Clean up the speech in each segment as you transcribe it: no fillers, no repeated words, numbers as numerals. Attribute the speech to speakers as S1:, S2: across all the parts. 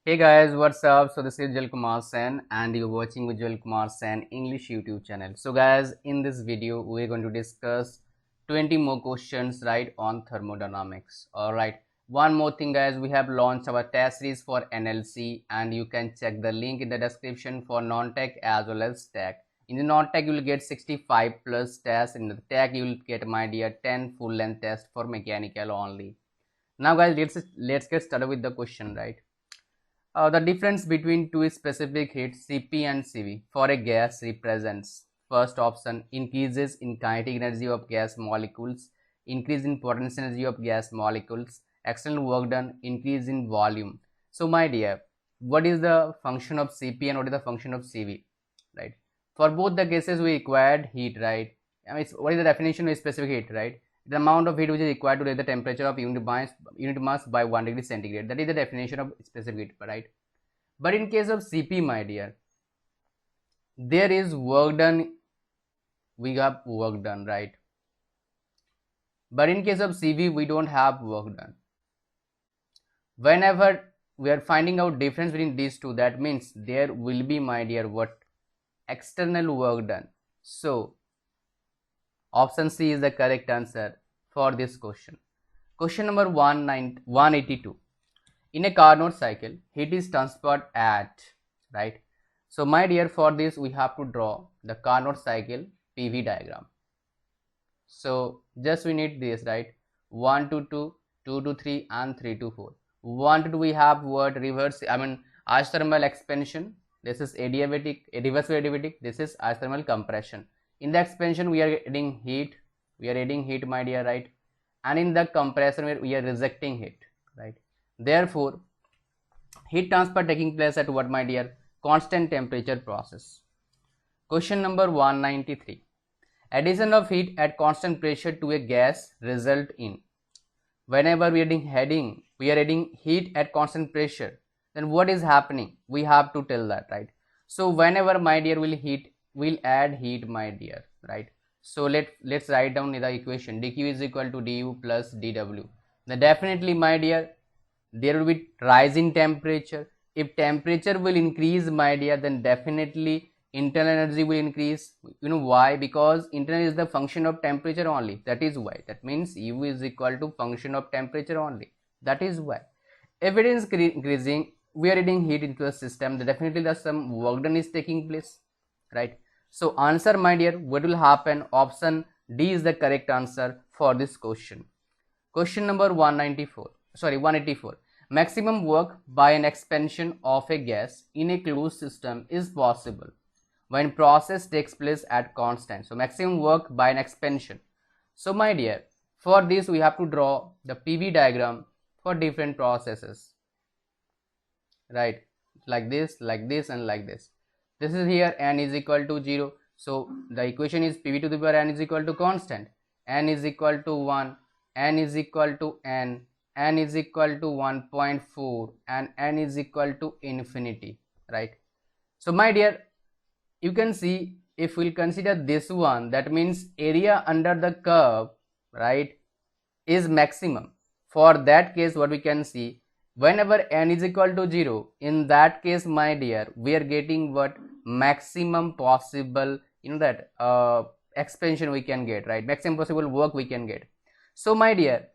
S1: Hey guys, what's up? So this is Ujjwal Kumar Sen and you're watching Ujjwal Kumar Sen English YouTube channel. So guys, in this video we're going to discuss 20 more questions right on thermodynamics. Alright, one more thing guys, we have launched our test series for NLC and you can check the link in the description for non-tech as well as tech. In the non-tech you will get 65 plus tests, in the tech you will get my dear 10 full length tests for mechanical only. Now guys, let's get started with the question, right? The difference between two specific heats Cp and Cv for a gas represents: first option, increases in kinetic energy of gas molecules, increase in potential energy of gas molecules, external work done, increase in volume. So my dear, what is the function of Cp and what is the function of Cv, right? For both the cases we required heat, right? I mean, what is the definition of specific heat, right? The amount of heat which is required to raise the temperature of unit mass by 1 degree centigrade. That is the definition of specific heat, right? But in case of Cp, my dear, there is work done, we have work done, right? But in case of Cv, we don't have work done. Whenever we are finding out difference between these two, that means there will be, my dear, what? External work done. So option C is the correct answer for this question. Question number 182. In a Carnot cycle, heat is transferred at, right? So my dear, for this we have to draw the Carnot cycle PV diagram. So just we need this, right? 1 to 2, 2 to 3 and 3 to 4. 1 to 2 we have what? Reverse, isothermal expansion. This is adiabatic, reverse adiabatic. This is isothermal compression. In the expansion we are adding heat, my dear, right? And in the compression we are rejecting heat, right? Therefore, heat transfer taking place at what, my dear? Constant temperature process. Question number 193. Addition of heat at constant pressure to a gas result in. Whenever we are adding heat at constant pressure, then what is happening? We have to tell that, right? So whenever, my dear, we'll add heat, my dear, right? So let's write down the equation. dq is equal to du plus dw. Then definitely, my dear, there will be rise in temperature. If temperature will increase, my dear, then definitely internal energy will increase. You know why? Because internal is the function of temperature only. That is why. That means U is equal to function of temperature only. That is why. If it is increasing, we are adding heat into the system, then definitely some work done is taking place, right? So answer, my dear, what will happen? Option D is the correct answer for this question. Question number 184. Maximum work by an expansion of a gas in a closed system is possible when process takes place at constant. So maximum work by an expansion. So my dear, for this we have to draw the PV diagram for different processes, right? Like this and like this. This is here n is equal to 0. So the equation is PV to the power n is equal to constant. N is equal to 1, n is equal to n is equal to 1.4 and n is equal to infinity, right? So my dear, you can see, if we'll consider this one, that means area under the curve, right, is maximum. For that case, what we can see, whenever n is equal to 0, in that case, my dear, we are getting what? Maximum possible, that expansion we can get, right? Maximum possible work we can get. So my dear,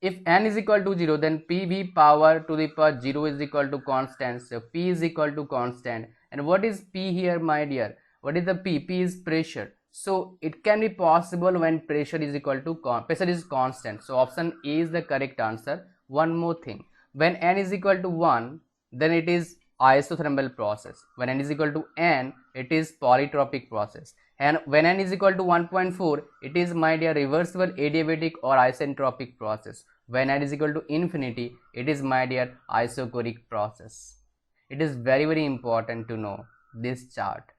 S1: if n is equal to 0, then PV power to the power 0 is equal to constant. So P is equal to constant. And what is P here, my dear? What is the P? P is pressure. So it can be possible when pressure is equal to pressure is constant. So option A is the correct answer. One more thing, when n is equal to 1, then it is isothermal process. When n is equal to n, it is polytropic process. And when n is equal to 1.4, it is, my dear, reversible adiabatic or isentropic process. When n is equal to infinity, it is, my dear, isochoric process. It is very, very important to know this chart,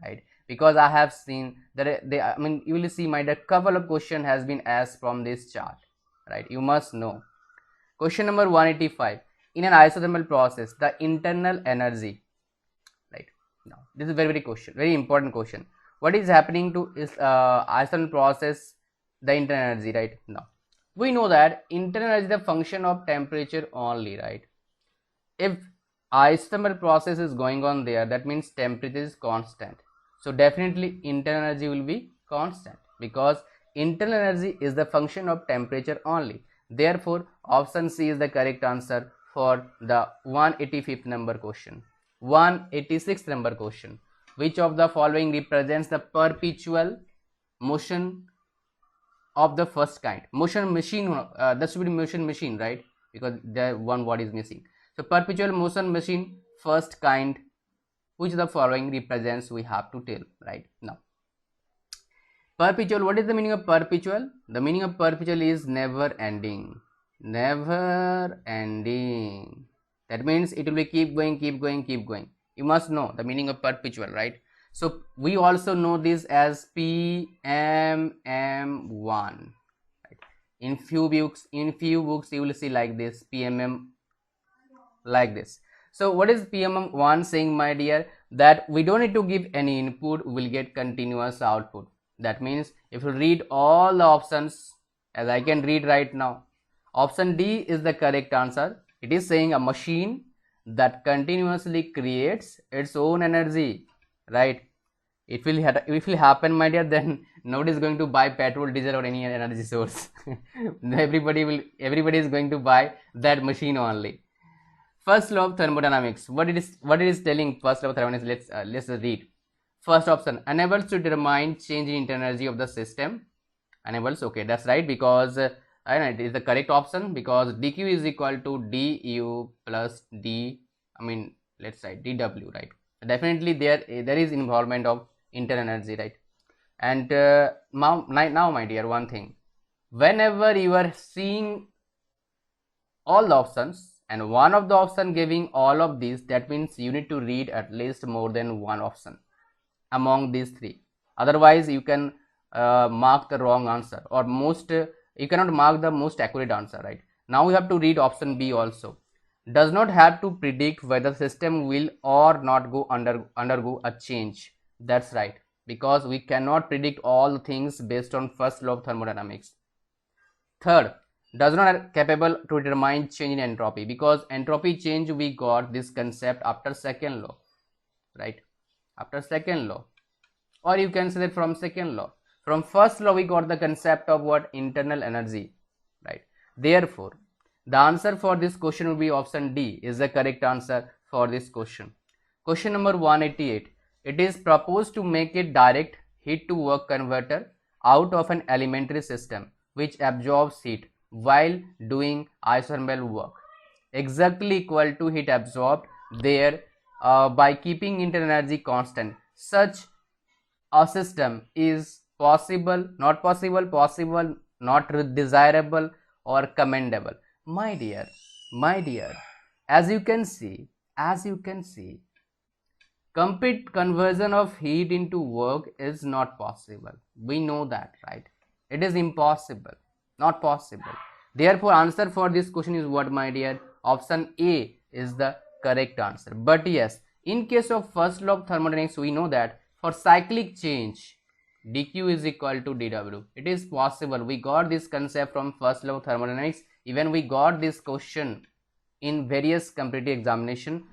S1: right? Because I have seen that you will see, my dear, couple of question has been asked from this chart, right? You must know. Question number 185. In an isothermal process, the internal energy, right? Now this is very important question. What is happening to is isothermal process, the internal energy, right? Now we know that internal energy is the function of temperature only, right? If isothermal process is going on there, that means temperature is constant. So definitely internal energy will be constant, because internal energy is the function of temperature only. Therefore option C is the correct answer for the 185th number question. 186th number question: which of the following represents the perpetual motion of the first kind? Motion machine, that should be motion machine, right? Because the one word is missing. So perpetual motion machine first kind, which the following represents, we have to tell right now. Perpetual, what is the meaning of perpetual? The meaning of perpetual is never ending. Never ending. That means it will be keep going, keep going, keep going. You must know the meaning of perpetual, right? So we also know this as PMM1. Right? In few books you will see like this, PMM like this. So what is PMM1 saying, my dear? That we don't need to give any input, we will get continuous output. That means if you read all the options, as I can read right now, option D is the correct answer. It is saying a machine that continuously creates its own energy, right? If it will happen, my dear, then nobody is going to buy petrol, diesel or any energy source. everybody is going to buy that machine only. First law of thermodynamics, what it is telling. First law of thermodynamics, let's read. First option, enables to determine change in internal energy of the system. Enables, okay, that's right, because I know it is the correct option, because dq is equal to du plus let's say dw, right? Definitely there is involvement of internal energy, right? And now my dear, one thing, whenever you are seeing all the options and one of the option giving all of these, that means you need to read at least more than one option among these three. Otherwise you can mark the wrong answer, or you cannot mark the most accurate answer, right? Now we have to read option B also. Does not have to predict whether the system will or not go undergo a change. That's right, because we cannot predict all things based on first law of thermodynamics. Third, does not capable to determine change in entropy, because entropy change we got this concept after second law, right? After second law, or you can say that from second law. From first law we got the concept of what? Internal energy, right? Therefore the answer for this question will be option D is the correct answer for this question. Question number 188. It is proposed to make a direct heat to work converter out of an elementary system which absorbs heat while doing isothermal work, exactly equal to heat absorbed there by keeping internal energy constant. Such a system is possible, not possible, possible, not desirable, or commendable. My dear, as you can see, complete conversion of heat into work is not possible. We know that, right? It is impossible, not possible. Therefore answer for this question is what, my dear? Option A is the correct answer. But yes, in case of first law of thermodynamics, we know that for cyclic change dq is equal to dw. It is possible. We got this concept from first law of thermodynamics. Even we got this question in various competitive examination,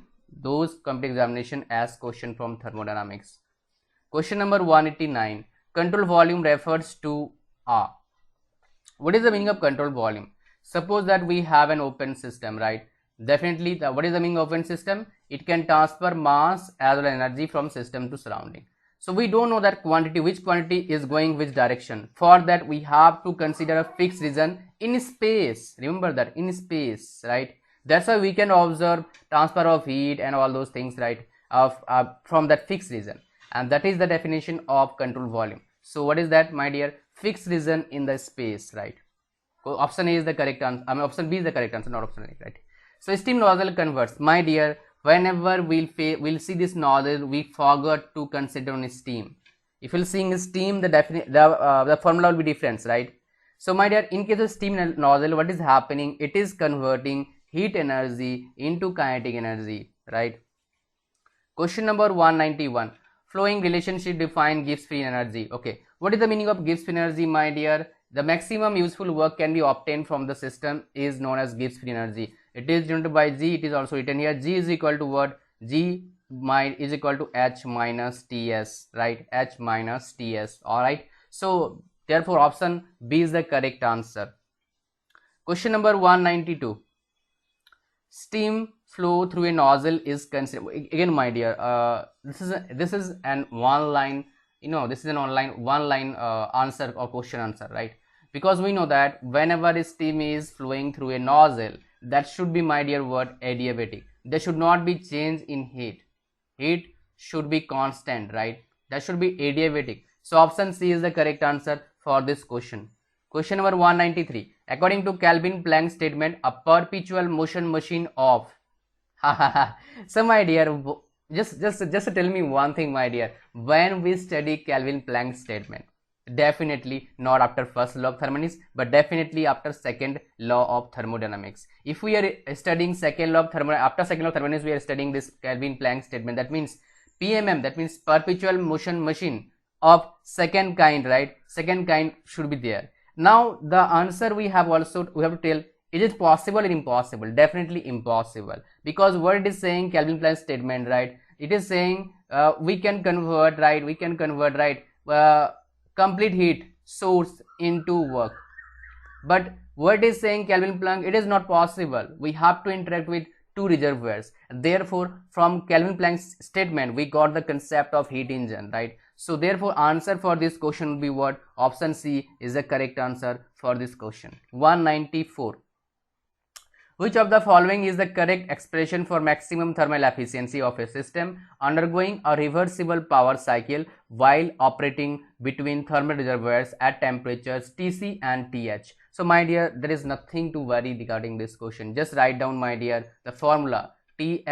S1: those competitive examination as question from thermodynamics. Question number 189. Control volume refers to what is the meaning of control volume? Suppose that we have an open system, right? Definitely what is the meaning of open system? It can transfer mass as well as energy from system to surrounding. So we don't know that quantity, which quantity is going which direction. For that we have to consider a fixed region in space. Remember that, in space, right? That's why we can observe transfer of heat and all those things, right, from that fixed region, and that is the definition of control volume. So what is that, my dear? Fixed region in the space, right? So option A is the correct answer. Option B is the correct answer, not option A, right? So steam nozzle converts, my dear. Whenever we'll see this nozzle, we forgot to consider on steam. If you'll see steam, the formula will be different, right? So my dear, in case of steam nozzle, what is happening? It is converting heat energy into kinetic energy, right? Question number 191. Flowing relationship define Gibbs free energy. Okay, what is the meaning of Gibbs free energy, my dear? The maximum useful work can be obtained from the system is known as Gibbs free energy. It is denoted by G. It is also written here. G is equal to what? G is equal to H minus Ts, right? H minus Ts. All right. So therefore option B is the correct answer. Question number 192. Steam flow through a nozzle is considered. Again, my dear, this is an one line. This is an one line answer or question answer, right? Because we know that whenever steam is flowing through a nozzle, that should be, my dear, what? Adiabatic. There should not be change in heat. Heat should be constant, right? That should be adiabatic. So option C is the correct answer for this question. Question number 193. According to Kelvin-Planck statement, a perpetual motion machine of so my dear, just tell me one thing, my dear. When we study Kelvin-Planck statement, definitely not after first law of thermodynamics, but definitely after second law of thermodynamics. If we are studying second law of thermodynamics, after second law of thermodynamics, we are studying this Kelvin-Planck statement. That means PMM, that means perpetual motion machine of second kind, right? Second kind should be there. Now the answer we have to tell, is it possible or impossible? Definitely impossible, because what it is saying, Kelvin-Planck statement, right? It is saying we can convert, right? Complete heat source into work. But what is saying Kelvin-Planck, it is not possible. We have to interact with two reservoirs. Therefore, from Kelvin-Planck's statement, we got the concept of heat engine, right? So therefore, answer for this question will be what? Option C is the correct answer for this question. 194. Which of the following is the correct expression for maximum thermal efficiency of a system undergoing a reversible power cycle while operating between thermal reservoirs at temperatures Tc and Th? So my dear, there is nothing to worry regarding this question. Just write down, my dear, the formula Th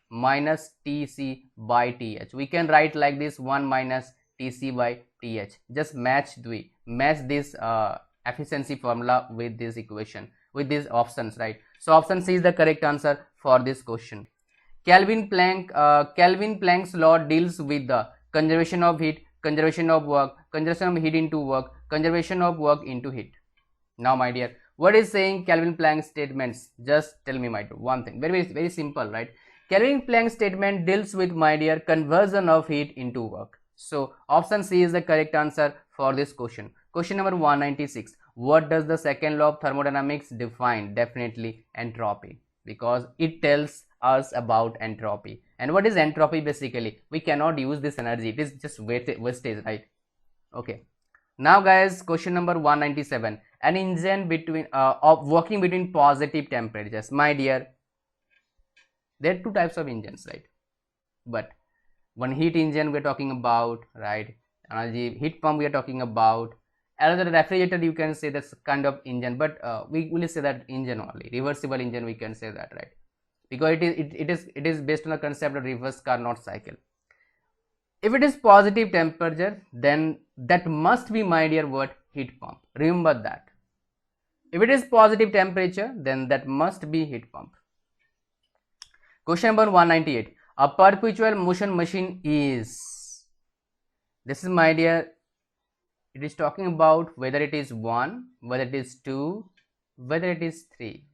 S1: minus Tc by Th. We can write like this: 1 minus Tc by Th. Just match this efficiency formula with this equation, with these options, right? So option C is the correct answer for this question. Kelvin-Planck's law deals with the conservation of heat, conservation of work, conservation of heat into work, conservation of work into heat. Now, my dear, what is saying Kelvin-Planck statements? Just tell me, my dear, one thing. Very simple, right? Kelvin-Planck statement deals with, my dear, conversion of heat into work. So option C is the correct answer for this question. Question number 196. What does the second law of thermodynamics define? Definitely entropy, because it tells us about entropy. And what is entropy? Basically, we cannot use this energy. It is just wastage, right? Okay. Now, guys, question number 197. An engine of working between positive temperatures. My dear, there are two types of engines, right? But one heat engine we are talking about, right? Energy heat pump we are talking about. Another refrigerator, you can say that's kind of engine, but we will say that engine only, reversible engine, we can say that, right? Because it is based on the concept of reverse Carnot cycle. If it is positive temperature, then that must be, my dear, what? Heat pump. Remember that. If it is positive temperature, then that must be heat pump. Question number 198. A perpetual motion machine is, this is, my dear, it is talking about whether it is 1, whether it is 2, whether it is 3.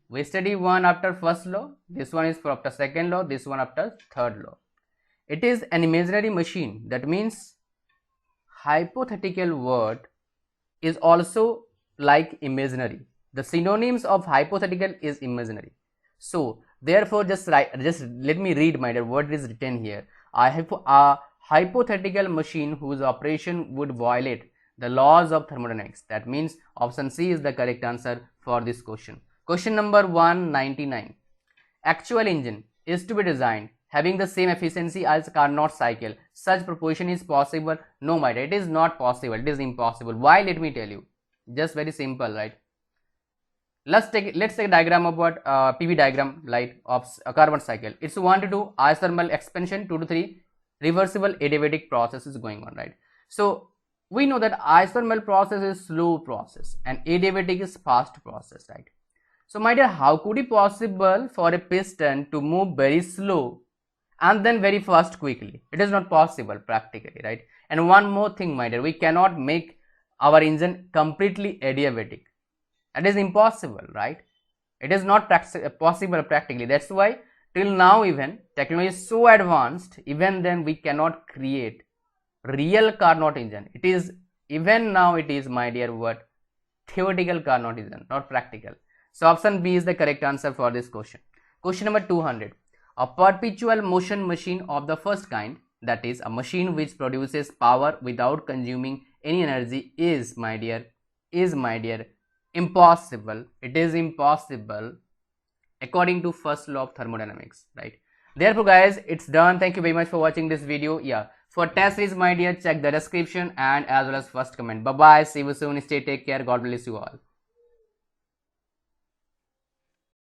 S1: We study 1 after first law, this one is for after second law, this one after third law. It is an imaginary machine. That means hypothetical word is also like imaginary. The synonyms of hypothetical is imaginary. So therefore, just let me read, my dear, what is written here. I have a hypothetical machine whose operation would violate the laws of thermodynamics. That means option C is the correct answer for this question. Question number 199. Actual engine is to be designed having the same efficiency as Carnot cycle. Such proportion is possible? No, my dear, it is not possible. It is impossible. Why? Let me tell you. Just very simple, right? Let's take a diagram of what PV diagram, like of a Carnot cycle. It's 1 to 2 isothermal expansion, 2 to 3 reversible adiabatic process is going on, right? So we know that isothermal process is slow process and adiabatic is fast process, right? So my dear, how could it possible for a piston to move very slow and then very fast quickly? It is not possible practically, right? And one more thing, my dear, we cannot make our engine completely adiabatic. That is impossible, right? It is not possible practically. That's why till now even technology is so advanced, even then we cannot create real Carnot engine. It is, even now it is, my dear, what? Theoretical Carnot engine, not practical. So option B is the correct answer for this question. Question number 200. A perpetual motion machine of the first kind, that is a machine which produces power without consuming any energy, is, my dear, impossible. It is impossible according to first law of thermodynamics, right? Therefore guys, it's done. Thank you very much for watching this video. Yeah, for test series, my dear, check the description and as well as first comment. Bye bye, see you soon, stay, take care, God bless you all.